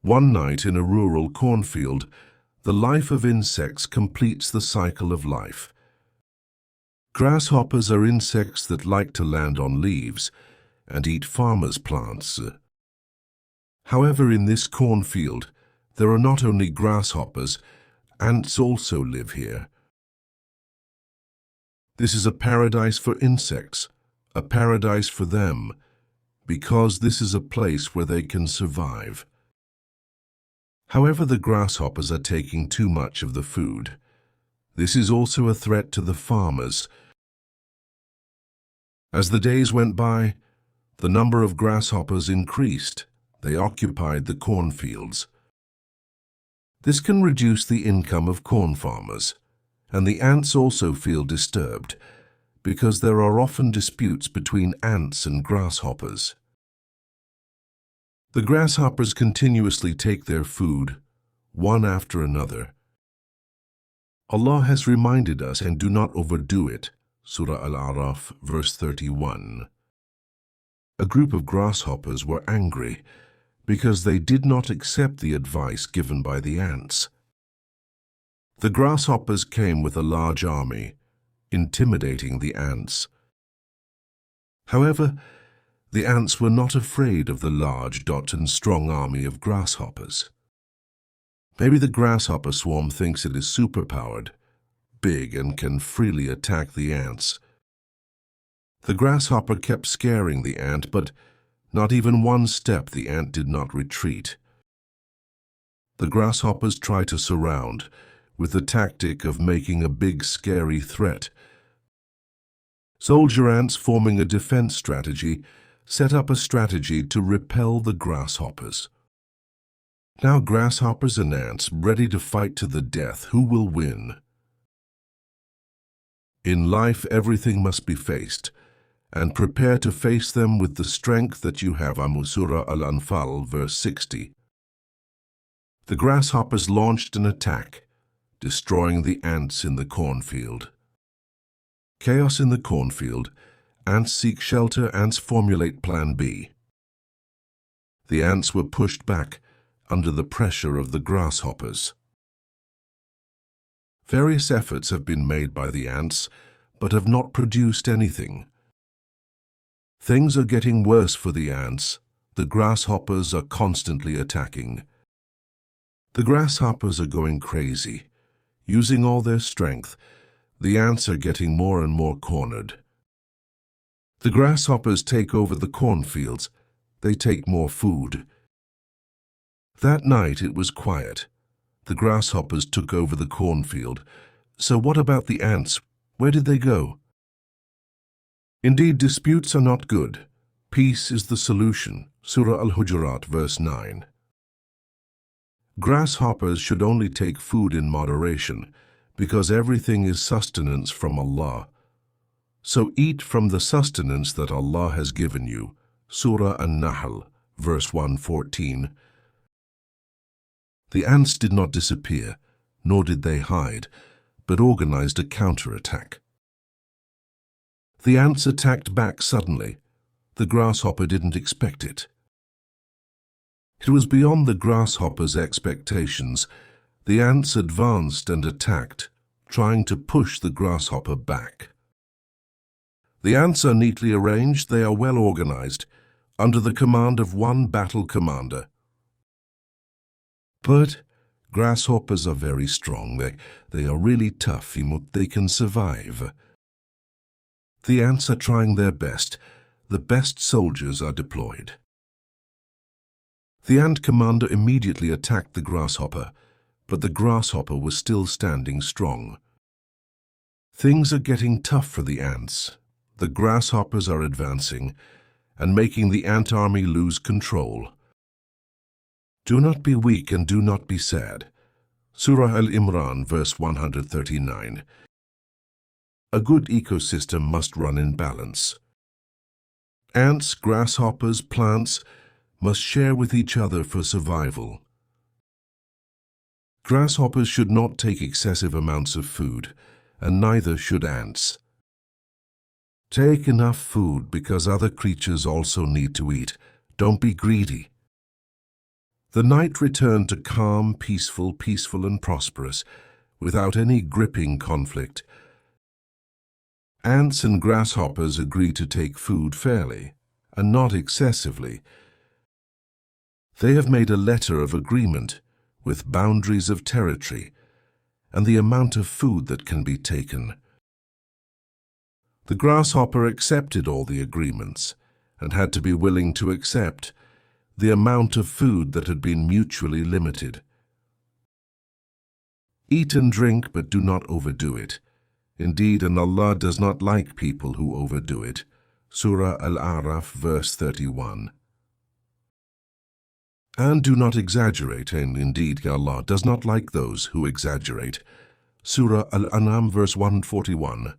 One night in a rural cornfield, the life of insects completes the cycle of life. Grasshoppers are insects that like to land on leaves and eat farmers' plants. However, in this cornfield, there are not only grasshoppers, ants also live here. This is a paradise for insects, a paradise for them, because this is a place where they can survive. However, the grasshoppers are taking too much of the food. This is also a threat to the farmers. As the days went by, the number of grasshoppers increased. They occupied the cornfields. This can reduce the income of corn farmers, and the ants also feel disturbed, because there are often disputes between ants and grasshoppers. The grasshoppers continuously take their food, one after another. Allah has reminded us, and do not overdo it. Surah Al-A'raf, verse 31. A group of grasshoppers were angry because they did not accept the advice given by the ants. The grasshoppers came with a large army, intimidating the ants. However, the ants were not afraid of the large and strong army of grasshoppers. Maybe the grasshopper swarm thinks it is superpowered, big, and can freely attack the ants. The grasshopper kept scaring the ant, but not even one step the ant did not retreat. The grasshoppers try to surround, with the tactic of making a big scary threat. Soldier ants, forming a defense strategy, set up a strategy to repel the grasshoppers. Now grasshoppers and ants, ready to fight to the death. Who will win? In life, everything must be faced, and prepare to face them with the strength that you have. Surah Al-Anfal, verse 60. The grasshoppers launched an attack, destroying the ants in the cornfield. Chaos in the cornfield. Ants seek shelter. Ants formulate Plan B. The ants were pushed back under the pressure of the grasshoppers. Various efforts have been made by the ants, but have not produced anything. Things are getting worse for the ants. The grasshoppers are constantly attacking. The grasshoppers are going crazy. Using all their strength, the ants are getting more and more cornered. The grasshoppers take over the cornfields. They take more food. That night it was quiet. The grasshoppers took over the cornfield. So what about the ants? Where did they go? Indeed, disputes are not good. Peace is the solution. Surah Al-Hujurat, verse 9. Grasshoppers should only take food in moderation, because everything is sustenance from Allah. So eat from the sustenance that Allah has given you. Surah An-Nahl, verse 114. The ants did not disappear, nor did they hide, but organized a counterattack. The ants attacked back suddenly. The grasshopper didn't expect it. It was beyond the grasshopper's expectations. The ants advanced and attacked, trying to push the grasshopper back. The ants are neatly arranged. They are well organized, under the command of one battle commander. But grasshoppers are very strong. They are really tough. They can survive. The ants are trying their best. The best soldiers are deployed. The ant commander immediately attacked the grasshopper, but the grasshopper was still standing strong. Things are getting tough for the ants. The grasshoppers are advancing and making the ant army lose control. Do not be weak and do not be sad. Surah Al-Imran, verse 139. A good ecosystem must run in balance. Ants, grasshoppers, plants must share with each other for survival. Grasshoppers should not take excessive amounts of food, and neither should ants. Take enough food because other creatures also need to eat. Don't be greedy. The night returned to calm, peaceful and prosperous, without any gripping conflict. Ants and grasshoppers agree to take food fairly, and not excessively. They have made a letter of agreement, with boundaries of territory, and the amount of food that can be taken. The grasshopper accepted all the agreements, and had to be willing to accept the amount of food that had been mutually limited. Eat and drink, but do not overdo it. Indeed, Allah does not like people who overdo it. Surah Al-A'raf, verse 31. And do not exaggerate, and indeed Allah does not like those who exaggerate. Surah Al-An'am, verse 141.